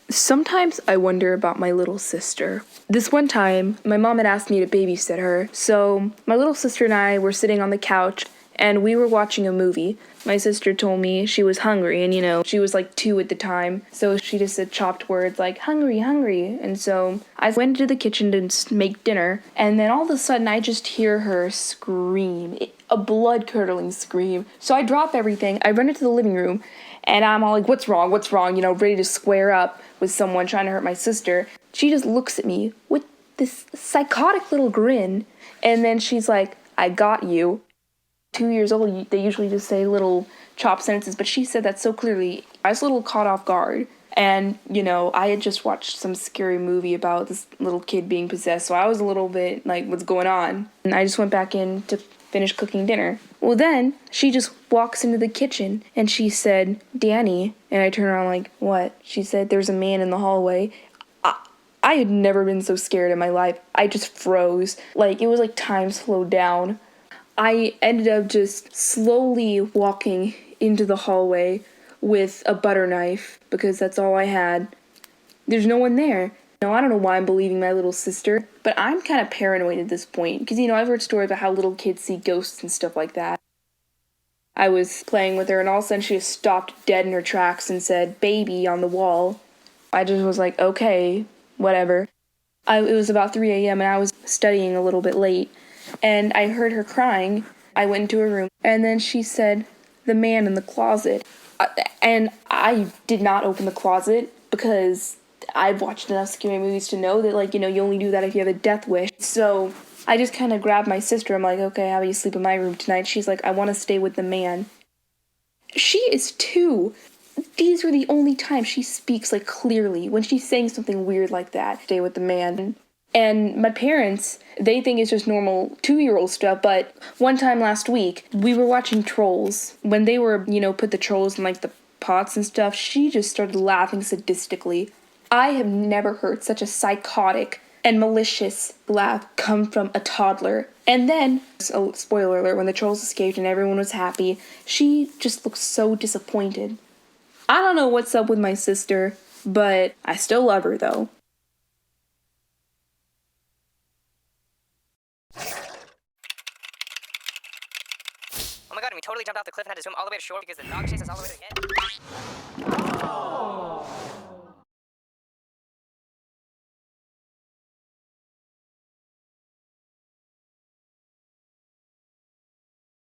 Sometimes I wonder about my little sister. This one time, my mom had asked me to babysit her, so my little sister and I were sitting on the couch and we were watching a movie. My sister told me she was hungry, and she was like 2 at the time, so she just said chopped words like hungry, hungry. And so I went into the kitchen to make dinner, and then all of a sudden I just hear her scream, a blood-curdling scream. So I drop everything, I run into the living room, and I'm all like, what's wrong, ready to square up with someone trying to hurt my sister. She just looks at me with this psychotic little grin, and then she's like, I got you. 2 years old, they usually just say little chopped sentences, but she said that so clearly. I was a little caught off guard, and, I had just watched some scary movie about this little kid being possessed, so I was a little bit like, what's going on? And I just went back in to finish cooking dinner. Well, then she just walks into the kitchen and she said, Dani. And I turn around like, what? She said, there's a man in the hallway. I had never been so scared in my life. I just froze. Like, it was like time slowed down. I ended up just slowly walking into the hallway with a butter knife because that's all I had. There's no one there. I don't know why I'm believing my little sister, but I'm kind of paranoid at this point because, I've heard stories about how little kids see ghosts and stuff like that. I was playing with her and all of a sudden she just stopped dead in her tracks and said, baby, on the wall. I just was like, okay, whatever. It was about 3 a.m. and I was studying a little bit late and I heard her crying. I went into her room and then she said, the man in the closet. And I did not open the closet because I've watched enough scary movies to know that, you only do that if you have a death wish. So I just kind of grabbed my sister. I'm like, okay, how about you sleep in my room tonight? She's like, I want to stay with the man. She is 2. These are the only times she speaks, clearly. When she's saying something weird like that, stay with the man. And my parents, they think it's just normal 2-year-old stuff, but one time last week, we were watching Trolls. When they were, put the trolls in, the pots and stuff, she just started laughing sadistically. I have never heard such a psychotic and malicious laugh come from a toddler. And then, spoiler alert, when the trolls escaped and everyone was happy, she just looked so disappointed. I don't know what's up with my sister, but I still love her though. Oh my god, and we totally jumped off the cliff and had to swim all the way to shore because the dog chased us all the way to the end. Oh.